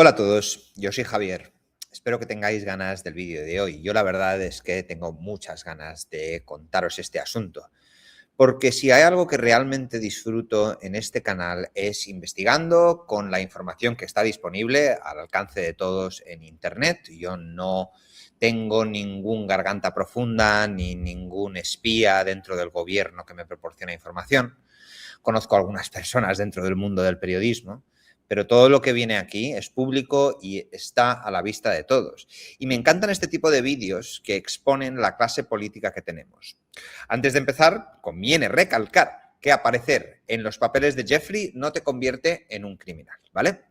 Hola a todos, yo soy Javier. Espero que tengáis ganas del vídeo de hoy. Yo la verdad es que tengo muchas ganas de contaros este asunto, porque si hay algo que realmente disfruto en este canal es investigando con la información que está disponible al alcance de todos en Internet. Yo no tengo ningún garganta profunda ni ningún espía dentro del gobierno que me proporciona información. Conozco a algunas personas dentro del mundo del periodismo, pero todo lo que viene aquí es público y está a la vista de todos. Y me encantan este tipo de vídeos que exponen la clase política que tenemos. Antes de empezar, conviene recalcar que aparecer en los papeles de Jeffrey no te convierte en un criminal, ¿vale?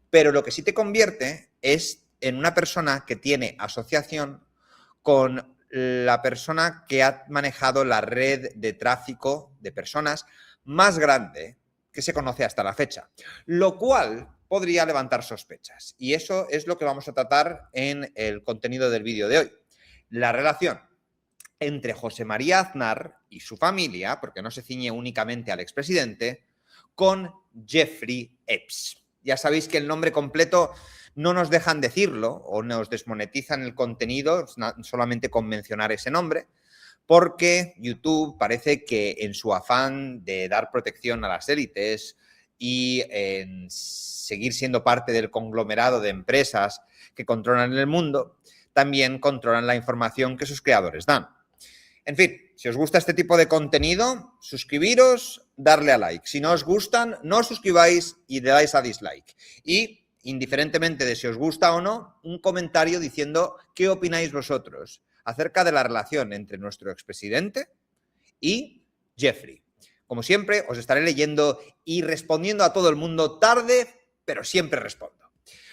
Pero lo que sí te convierte es en una persona que tiene asociación con la persona que ha manejado la red de tráfico de personas más grande que se conoce hasta la fecha, lo cual podría levantar sospechas. Y eso es lo que vamos a tratar en el contenido del vídeo de hoy. La relación entre José María Aznar y su familia, porque no se ciñe únicamente al expresidente, con Jeffrey Epps. Ya sabéis que el nombre completo no nos dejan decirlo o nos desmonetizan el contenido solamente con mencionar ese nombre, porque YouTube parece que en su afán de dar protección a las élites y en seguir siendo parte del conglomerado de empresas que controlan el mundo, también controlan la información que sus creadores dan. En fin, si os gusta este tipo de contenido, suscribiros, darle a like. Si no os gustan, no os suscribáis y le dais a dislike. Y, indiferentemente de si os gusta o no, un comentario diciendo qué opináis vosotros acerca de la relación entre nuestro expresidente y Jeffrey. Como siempre, os estaré leyendo y respondiendo a todo el mundo tarde, pero siempre respondo.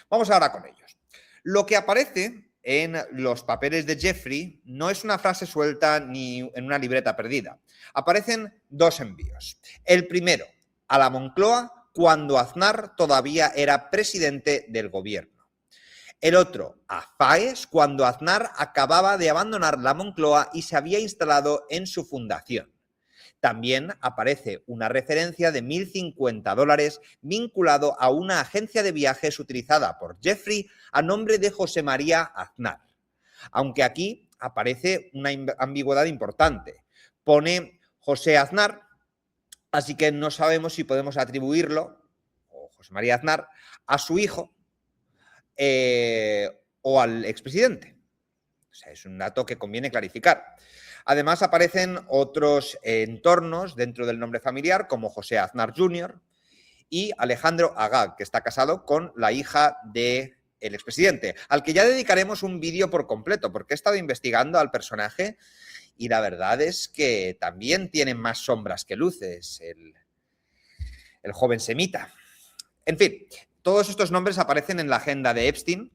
Vamos ahora con ellos. Lo que aparece en los papeles de Jeffrey no es una frase suelta ni en una libreta perdida. Aparecen dos envíos. El primero, a la Moncloa, cuando Aznar todavía era presidente del gobierno. El otro, a Faes, cuando Aznar acababa de abandonar la Moncloa y se había instalado en su fundación. También aparece una referencia de $1.050 vinculado a una agencia de viajes utilizada por Jeffrey a nombre de José María Aznar. Aunque aquí aparece una ambigüedad importante. Pone José Aznar, así que no sabemos si podemos atribuirlo, o José María Aznar, a su hijo o al expresidente. O sea, es un dato que conviene clarificar. Además, aparecen otros entornos dentro del nombre familiar, como José Aznar Jr. y Alejandro Agag, que está casado con la hija del expresidente, al que ya dedicaremos un vídeo por completo, porque he estado investigando al personaje y la verdad es que también tiene más sombras que luces, el joven semita. En fin, todos estos nombres aparecen en la agenda de Epstein,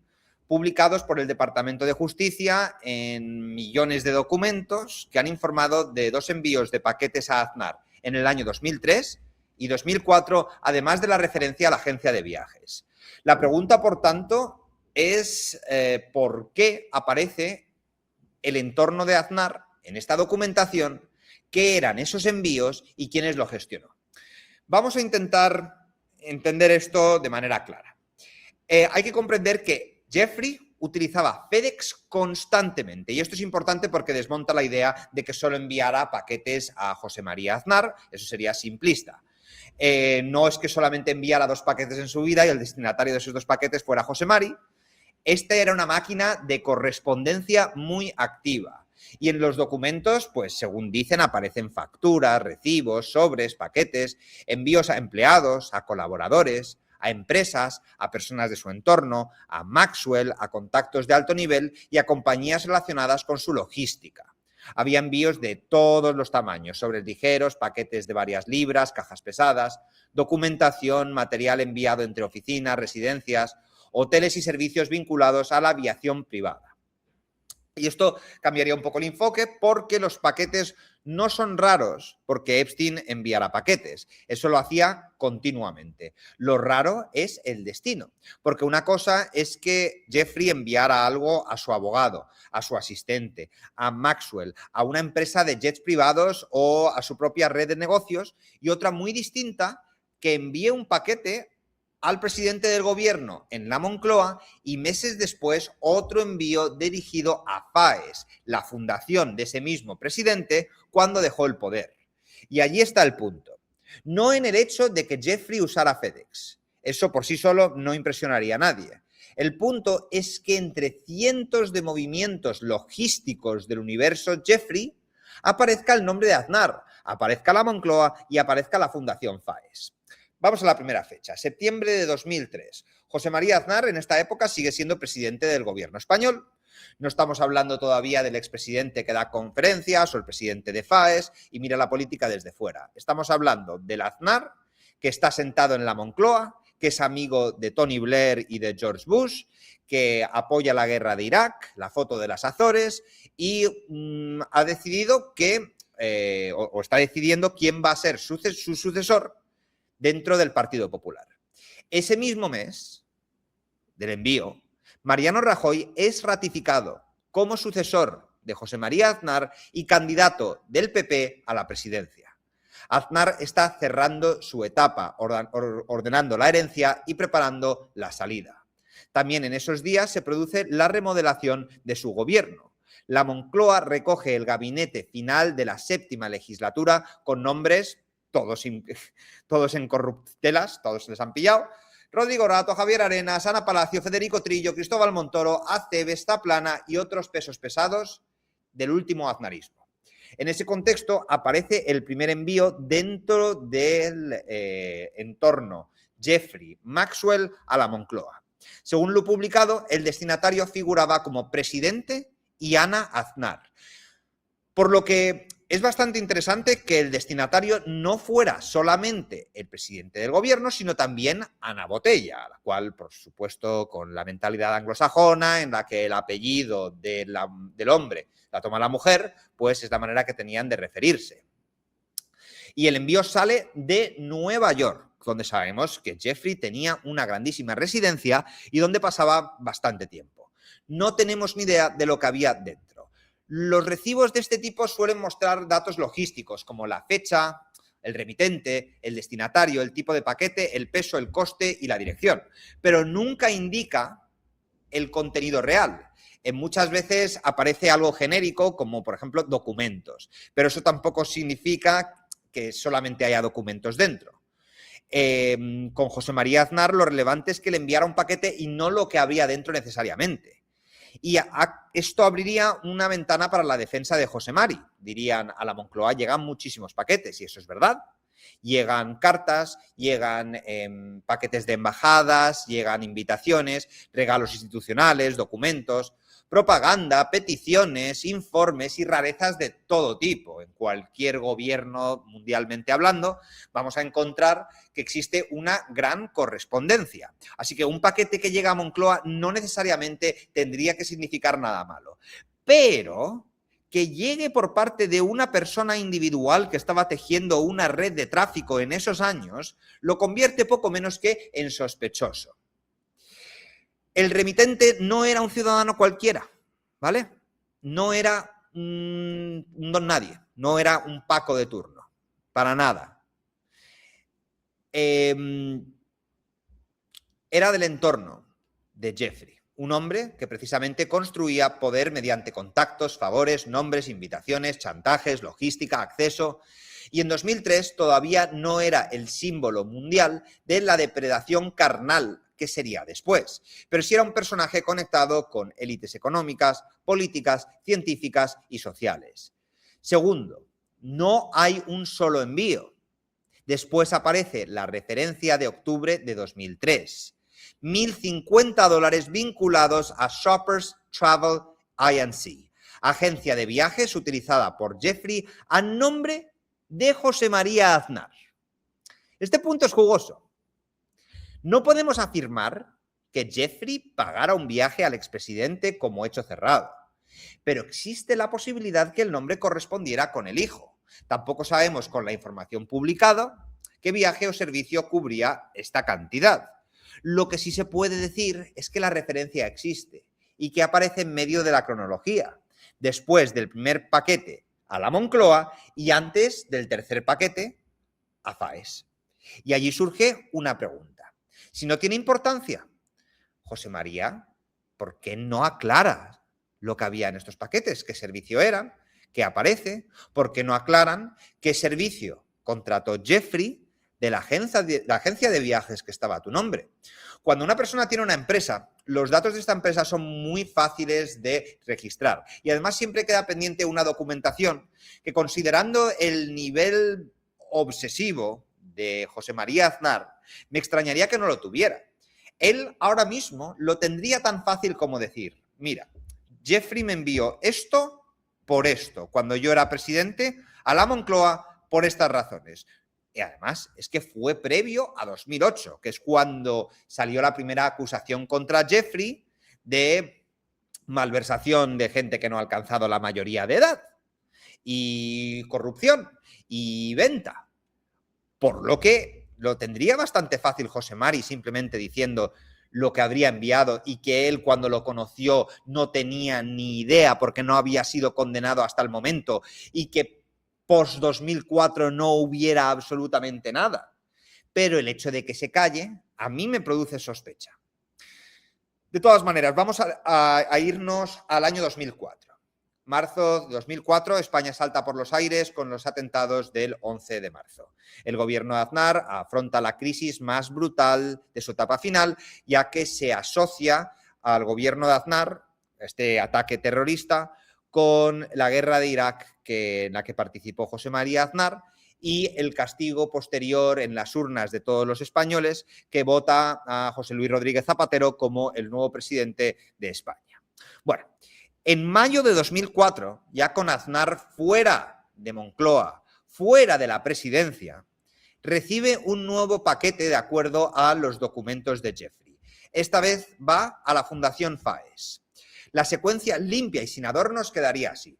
publicados por el Departamento de Justicia en millones de documentos que han informado de dos envíos de paquetes a Aznar en el año 2003 y 2004, además de la referencia a la agencia de viajes. La pregunta, por tanto, es ¿por qué aparece el entorno de Aznar en esta documentación? ¿Qué eran esos envíos y quiénes lo gestionó? Vamos a intentar entender esto de manera clara. Hay que comprender que Jeffrey utilizaba FedEx constantemente y esto es importante porque desmonta la idea de que solo enviara paquetes a José María Aznar, eso sería simplista. No es que solamente enviara 2 paquetes en su vida y el destinatario de esos 2 paquetes fuera José Mari. Esta era una máquina de correspondencia muy activa. Y en los documentos, pues según dicen, aparecen facturas, recibos, sobres, paquetes, envíos a empleados, a colaboradores, a empresas, a personas de su entorno, a Maxwell, a contactos de alto nivel y a compañías relacionadas con su logística. Había envíos de todos los tamaños, sobres ligeros, paquetes de varias libras, cajas pesadas, documentación, material enviado entre oficinas, residencias, hoteles y servicios vinculados a la aviación privada. Y esto cambiaría un poco el enfoque porque los paquetes no son raros porque Epstein enviara paquetes. Eso lo hacía continuamente. Lo raro es el destino. Porque una cosa es que Jeffrey enviara algo a su abogado, a su asistente, a Maxwell, a una empresa de jets privados o a su propia red de negocios. Y otra muy distinta, que envíe un paquete al presidente del gobierno en la Moncloa y meses después otro envío dirigido a FAES, la fundación de ese mismo presidente, cuando dejó el poder. Y allí está el punto. No en el hecho de que Jeffrey usara FedEx. Eso por sí solo no impresionaría a nadie. El punto es que entre cientos de movimientos logísticos del universo Jeffrey aparezca el nombre de Aznar, aparezca la Moncloa y aparezca la Fundación FAES. Vamos a la primera fecha, septiembre de 2003. José María Aznar en esta época sigue siendo presidente del gobierno español. No estamos hablando todavía del expresidente que da conferencias o el presidente de FAES y mira la política desde fuera. Estamos hablando del Aznar que está sentado en la Moncloa, que es amigo de Tony Blair y de George Bush, que apoya la guerra de Irak, la foto de las Azores y ha decidido que, o está decidiendo quién va a ser su sucesor dentro del Partido Popular. Ese mismo mes del envío, Mariano Rajoy es ratificado como sucesor de José María Aznar y candidato del PP a la presidencia. Aznar está cerrando su etapa, ordenando la herencia y preparando la salida. También en esos días se produce la remodelación de su gobierno. La Moncloa recoge el gabinete final de la 7ª legislatura con nombres todos en corruptelas, todos se les han pillado. Rodrigo Rato, Javier Arenas, Ana Palacio, Federico Trillo, Cristóbal Montoro, Aceves, Taplana y otros pesos pesados del último aznarismo. En ese contexto aparece el primer envío dentro del entorno Jeffrey Maxwell a la Moncloa. Según lo publicado, el destinatario figuraba como presidente y Ana Aznar. Por lo que es bastante interesante que el destinatario no fuera solamente el presidente del gobierno, sino también Ana Botella, a la cual, por supuesto, con la mentalidad anglosajona, en la que el apellido del hombre la toma la mujer, pues es la manera que tenían de referirse. Y el envío sale de Nueva York, donde sabemos que Jeffrey tenía una grandísima residencia y donde pasaba bastante tiempo. No tenemos ni idea de lo que había dentro. Los recibos de este tipo suelen mostrar datos logísticos como la fecha, el remitente, el destinatario, el tipo de paquete, el peso, el coste y la dirección, pero nunca indica el contenido real. Muchas veces aparece algo genérico como, por ejemplo, documentos, pero eso tampoco significa que solamente haya documentos dentro. Con José María Aznar lo relevante es que le enviara un paquete y no lo que había dentro necesariamente. Y esto abriría una ventana para la defensa de José Mari. Dirían, a la Moncloa llegan muchísimos paquetes, y eso es verdad. Llegan cartas, llegan paquetes de embajadas, llegan invitaciones, regalos institucionales, documentos, propaganda, peticiones, informes y rarezas de todo tipo. En cualquier gobierno mundialmente hablando, vamos a encontrar que existe una gran correspondencia. Así que un paquete que llega a Moncloa no necesariamente tendría que significar nada malo. Pero que llegue por parte de una persona individual que estaba tejiendo una red de tráfico en esos años, lo convierte poco menos que en sospechoso. El remitente no era un ciudadano cualquiera, ¿vale? No era un don nadie, no era un Paco de turno, para nada. Era del entorno de Jeffrey, un hombre que precisamente construía poder mediante contactos, favores, nombres, invitaciones, chantajes, logística, acceso. Y en 2003 todavía no era el símbolo mundial de la depredación carnal que sería después, pero sí era un personaje conectado con élites económicas, políticas, científicas y sociales. Segundo, no hay un solo envío. Después aparece la referencia de octubre de 2003. $1.050 vinculados a Shoppers Travel Inc., agencia de viajes utilizada por Jeffrey a nombre de José María Aznar. Este punto es jugoso. No podemos afirmar que Jeffrey pagara un viaje al expresidente como hecho cerrado, pero existe la posibilidad que el nombre correspondiera con el hijo. Tampoco sabemos con la información publicada qué viaje o servicio cubría esta cantidad. Lo que sí se puede decir es que la referencia existe y que aparece en medio de la cronología, después del primer paquete a la Moncloa y antes del tercer paquete a FAES. Y allí surge una pregunta. Si no tiene importancia, José María, ¿por qué no aclara lo que había en estos paquetes? ¿Qué servicio eran? ¿Qué aparece? ¿Por qué no aclaran qué servicio contrató Jeffrey de la agencia de viajes que estaba a tu nombre? Cuando una persona tiene una empresa, los datos de esta empresa son muy fáciles de registrar y además siempre queda pendiente una documentación que, considerando el nivel obsesivo de José María Aznar, me extrañaría que no lo tuviera. Él ahora mismo lo tendría tan fácil como decir, mira, Jeffrey me envió esto por esto, cuando yo era presidente, a la Moncloa por estas razones. Y además es que fue previo a 2008, que es cuando salió la primera acusación contra Jeffrey de malversación de gente que no ha alcanzado la mayoría de edad y corrupción y venta. Por lo que lo tendría bastante fácil José Mari simplemente diciendo lo que habría enviado y que él, cuando lo conoció, no tenía ni idea porque no había sido condenado hasta el momento y que post 2004 no hubiera absolutamente nada. Pero el hecho de que se calle a mí me produce sospecha. De todas maneras, vamos a irnos al año 2004. Marzo de 2004, España salta por los aires con los atentados del 11 de marzo. El gobierno de Aznar afronta la crisis más brutal de su etapa final, ya que se asocia al gobierno de Aznar, este ataque terrorista, con la guerra de Irak en la que participó José María Aznar y el castigo posterior en las urnas de todos los españoles que vota a José Luis Rodríguez Zapatero como el nuevo presidente de España. Bueno, en mayo de 2004, ya con Aznar fuera de Moncloa, fuera de la presidencia, recibe un nuevo paquete de acuerdo a los documentos de Jeffrey. Esta vez va a la Fundación FAES. La secuencia limpia y sin adornos quedaría así.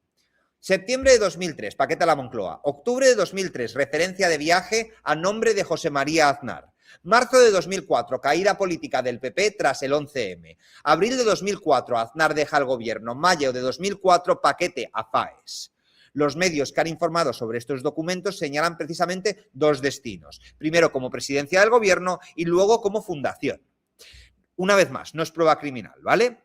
Septiembre de 2003, paquete a la Moncloa. Octubre de 2003, referencia de viaje a nombre de José María Aznar. Marzo de 2004, caída política del PP tras el 11M. Abril de 2004, Aznar deja el gobierno. Mayo de 2004, paquete a FAES. Los medios que han informado sobre estos documentos señalan precisamente dos destinos. Primero como presidencia del gobierno y luego como fundación. Una vez más, no es prueba criminal, ¿vale?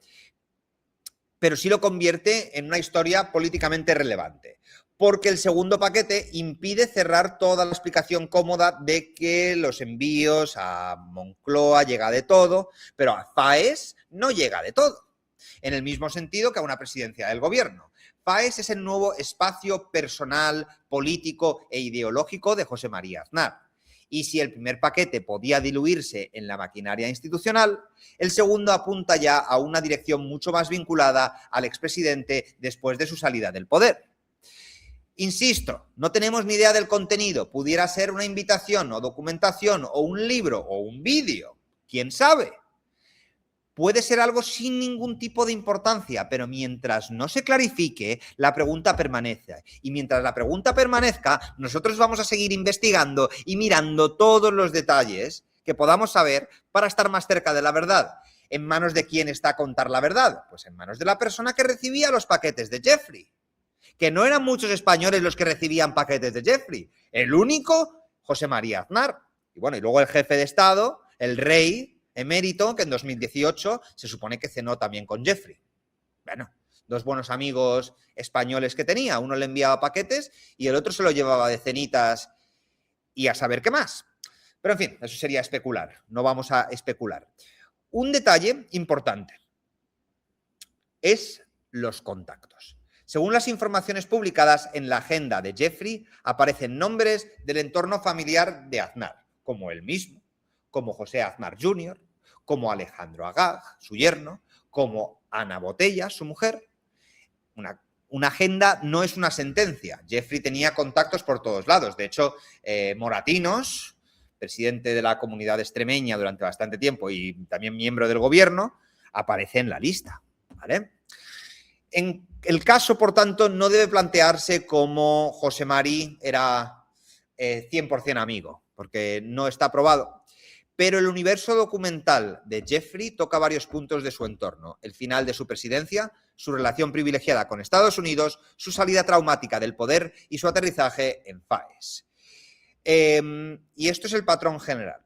Pero sí lo convierte en una historia políticamente relevante, porque el segundo paquete impide cerrar toda la explicación cómoda de que los envíos a Moncloa llega de todo, pero a FAES no llega de todo, en el mismo sentido que a una presidencia del gobierno. FAES es el nuevo espacio personal, político e ideológico de José María Aznar. Y si el primer paquete podía diluirse en la maquinaria institucional, el segundo apunta ya a una dirección mucho más vinculada al expresidente después de su salida del poder. Insisto, no tenemos ni idea del contenido. Pudiera ser una invitación o documentación o un libro o un vídeo. ¿Quién sabe? Puede ser algo sin ningún tipo de importancia, pero mientras no se clarifique, la pregunta permanece. Y mientras la pregunta permanezca, nosotros vamos a seguir investigando y mirando todos los detalles que podamos saber para estar más cerca de la verdad. ¿En manos de quién está a contar la verdad? Pues en manos de la persona que recibía los paquetes de Jeffrey. Que no eran muchos españoles los que recibían paquetes de Jeffrey. El único, José María Aznar. Y bueno, y luego el jefe de Estado, el rey emérito, que en 2018 se supone que cenó también con Jeffrey. Bueno, dos buenos amigos españoles que tenía. Uno le enviaba paquetes y el otro se lo llevaba de cenitas y a saber qué más. Pero en fin, eso sería especular. No vamos a especular. Un detalle importante es los contactos. Según las informaciones publicadas en la agenda de Jeffrey, aparecen nombres del entorno familiar de Aznar, como él mismo, como José Aznar Jr., como Alejandro Agag, su yerno, como Ana Botella, su mujer. Una agenda no es una sentencia. Jeffrey tenía contactos por todos lados. De hecho, Moratinos, presidente de la comunidad extremeña durante bastante tiempo y también miembro del gobierno, aparece en la lista, ¿vale? En el caso, por tanto, no debe plantearse como José Mari era 100% amigo, porque no está probado. Pero el universo documental de Jeffrey toca varios puntos de su entorno. El final de su presidencia, su relación privilegiada con Estados Unidos, su salida traumática del poder y su aterrizaje en FAES. Y esto es el patrón general.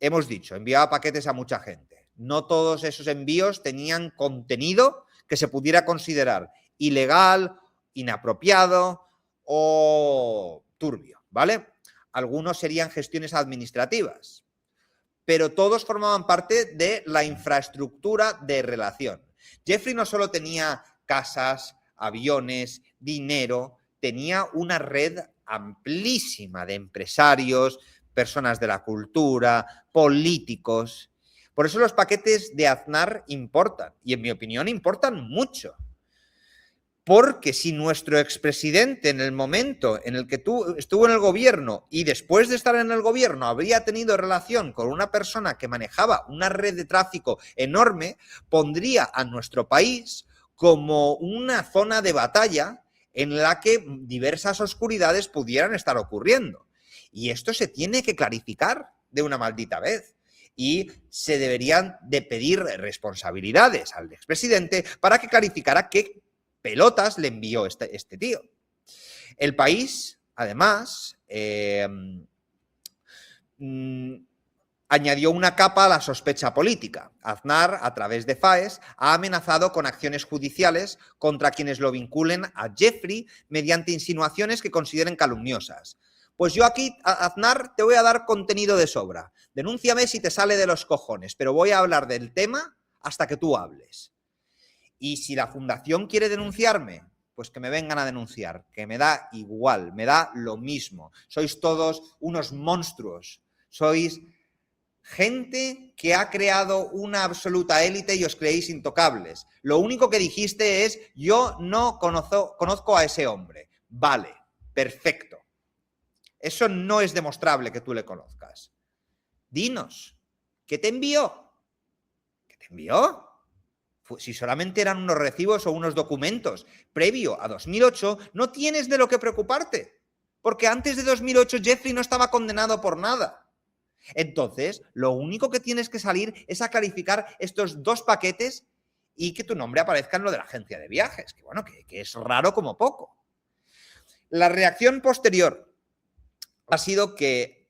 hemos dicho, enviaba paquetes a mucha gente. No todos esos envíos tenían contenido que se pudiera considerar ilegal, inapropiado o turbio, ¿vale? Algunos serían gestiones administrativas, pero todos formaban parte de la infraestructura de relación. Jeffrey no solo tenía casas, aviones, dinero, tenía una red amplísima de empresarios, personas de la cultura, políticos. Por eso los paquetes de Aznar importan, y en mi opinión importan mucho. Porque si nuestro expresidente en el momento en el que estuvo en el gobierno y después de estar en el gobierno habría tenido relación con una persona que manejaba una red de tráfico enorme, pondría a nuestro país como una zona de batalla en la que diversas oscuridades pudieran estar ocurriendo. Y esto se tiene que clarificar de una maldita vez. Y se deberían de pedir responsabilidades al expresidente para que clarificara qué pelotas le envió este tío. El país, además, añadió una capa a la sospecha política. Aznar, a través de FAES, ha amenazado con acciones judiciales contra quienes lo vinculen a Jeffrey mediante insinuaciones que consideren calumniosas. Pues yo aquí, Aznar, te voy a dar contenido de sobra. Denúnciame si te sale de los cojones, pero voy a hablar del tema hasta que tú hables. Y si la fundación quiere denunciarme, pues que me vengan a denunciar, que me da igual, me da lo mismo. Sois todos unos monstruos, sois gente que ha creado una absoluta élite y os creéis intocables. Lo único que dijiste es, yo no conozco a ese hombre. Vale, perfecto. Eso no es demostrable que tú le conozcas. Dinos, ¿qué te envió? ¿Qué te envió? Si solamente eran unos recibos o unos documentos previo a 2008, no tienes de lo que preocuparte. Porque antes de 2008 Jeffrey no estaba condenado por nada. Entonces, lo único que tienes que salir es a clarificar estos dos paquetes y que tu nombre aparezca en lo de la agencia de viajes, que bueno, que es raro como poco. La reacción posterior ha sido que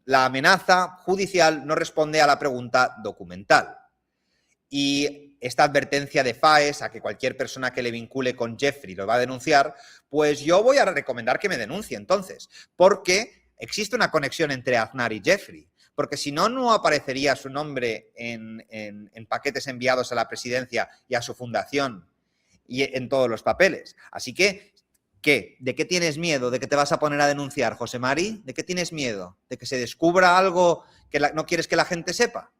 la amenaza judicial no responde a la pregunta documental. Y esta advertencia de FAES a que cualquier persona que le vincule con Jeffrey lo va a denunciar, pues yo voy a recomendar que me denuncie entonces, porque existe una conexión entre Aznar y Jeffrey, porque si no, no aparecería su nombre en paquetes enviados a la presidencia y a su fundación y en todos los papeles. Así que, ¿qué? ¿De qué tienes miedo? ¿De que te vas a poner a denunciar, José Mari? ¿De qué tienes miedo? ¿De que se descubra algo que no quieres que la gente sepa?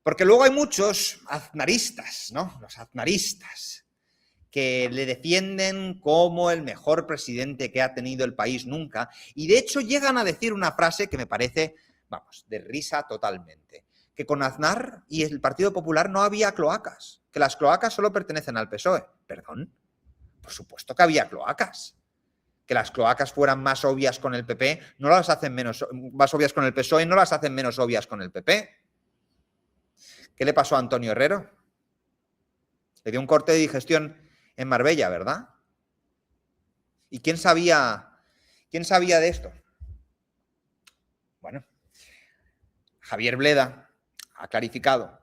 Porque luego hay muchos aznaristas, ¿no? Los aznaristas, que le defienden como el mejor presidente que ha tenido el país nunca. Y de hecho llegan a decir una frase que me parece, vamos, de risa totalmente. Que con Aznar y el Partido Popular no había cloacas. Que las cloacas solo pertenecen al PSOE. ¿Perdón? Por supuesto que había cloacas. Que las cloacas fueran más obvias con el PP, no las hacen más obvias con el PSOE, no las hacen menos obvias con el PP. ¿Qué le pasó a Antonio Herrero? Le dio un corte de digestión en Marbella, ¿verdad? ¿Y quién sabía de esto? Bueno, Javier Bleda ha clarificado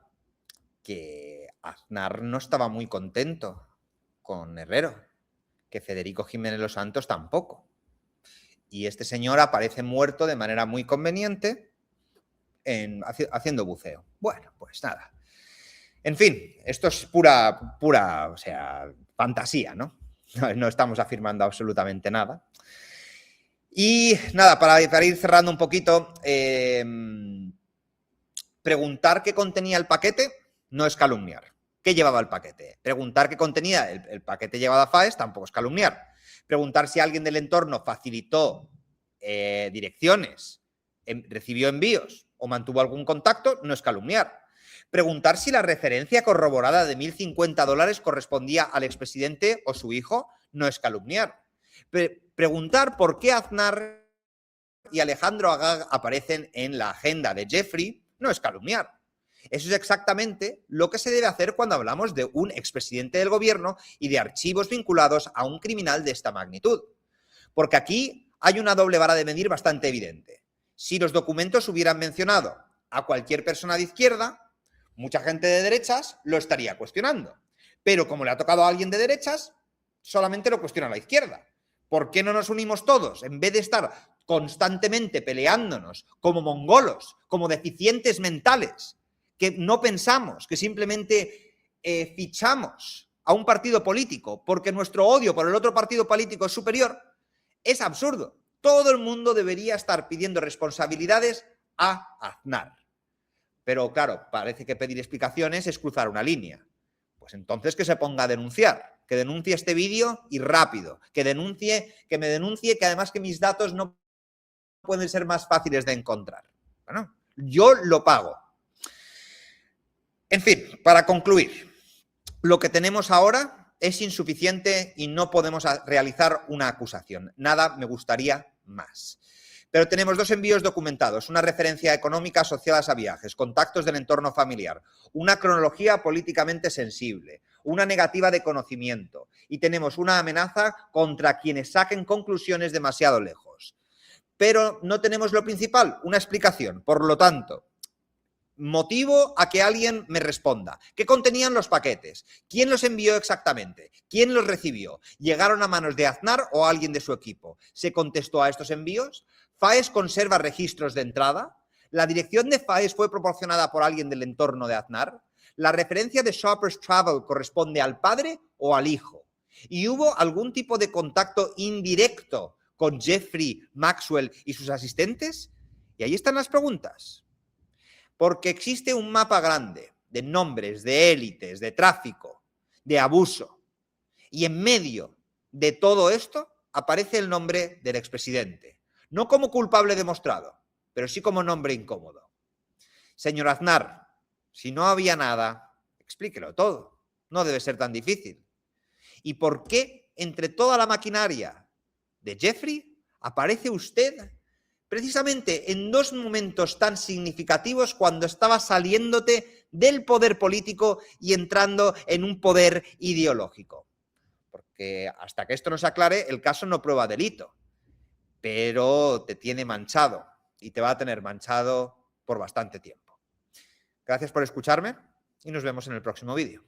que Aznar no estaba muy contento con Herrero, que Federico Jiménez Los Santos tampoco. Y este señor aparece muerto de manera muy conveniente haciendo buceo. Bueno, pues nada. En fin, esto es pura, o sea, fantasía, ¿no? No estamos afirmando absolutamente nada. Y nada, para ir cerrando un poquito, preguntar qué contenía el paquete no es calumniar. ¿Qué llevaba el paquete? Preguntar qué contenía el paquete llevado a FAES tampoco es calumniar. Preguntar si alguien del entorno facilitó direcciones, recibió envíos o mantuvo algún contacto no es calumniar. Preguntar si la referencia corroborada de $1.050 correspondía al expresidente o su hijo no es calumniar. Preguntar por qué Aznar y Alejandro Agag aparecen en la agenda de Jeffrey no es calumniar. Eso es exactamente lo que se debe hacer cuando hablamos de un expresidente del gobierno y de archivos vinculados a un criminal de esta magnitud. Porque aquí hay una doble vara de medir bastante evidente. Si los documentos hubieran mencionado a cualquier persona de izquierda, mucha gente de derechas lo estaría cuestionando. Pero como le ha tocado a alguien de derechas, solamente lo cuestiona la izquierda. ¿Por qué no nos unimos todos? En vez de estar constantemente peleándonos como mongolos, como deficientes mentales, que no pensamos, que simplemente fichamos a un partido político porque nuestro odio por el otro partido político es superior, es absurdo. Todo el mundo debería estar pidiendo responsabilidades a Aznar. Pero claro, parece que pedir explicaciones es cruzar una línea. Pues entonces que se ponga a denunciar, que denuncie este vídeo y rápido, que me denuncie, que además que mis datos no pueden ser más fáciles de encontrar. Bueno, yo lo pago. En fin, para concluir, lo que tenemos ahora es insuficiente y no podemos realizar una acusación. Nada me gustaría más. Pero tenemos 2 envíos documentados, una referencia económica asociadas a viajes, contactos del entorno familiar, una cronología políticamente sensible, una negativa de conocimiento y tenemos una amenaza contra quienes saquen conclusiones demasiado lejos. Pero no tenemos lo principal, una explicación. Por lo tanto, motivo a que alguien me responda. ¿Qué contenían los paquetes? ¿Quién los envió exactamente? ¿Quién los recibió? ¿Llegaron a manos de Aznar o alguien de su equipo? ¿Se contestó a estos envíos? ¿FAES conserva registros de entrada? ¿La dirección de FAES fue proporcionada por alguien del entorno de Aznar? ¿La referencia de Shoppers Travel corresponde al padre o al hijo? ¿Y hubo algún tipo de contacto indirecto con Jeffrey, Maxwell y sus asistentes? Y ahí están las preguntas. Porque existe un mapa grande de nombres, de élites, de tráfico, de abuso. Y en medio de todo esto aparece el nombre del expresidente. No como culpable demostrado, pero sí como nombre incómodo. Señor Aznar, si no había nada, explíquelo todo. No debe ser tan difícil. ¿Y por qué entre toda la maquinaria de Jeffrey aparece usted precisamente en 2 momentos tan significativos cuando estaba saliéndote del poder político y entrando en un poder ideológico? Porque hasta que esto no se aclare, el caso no prueba delito, pero te tiene manchado y te va a tener manchado por bastante tiempo. Gracias por escucharme y nos vemos en el próximo vídeo.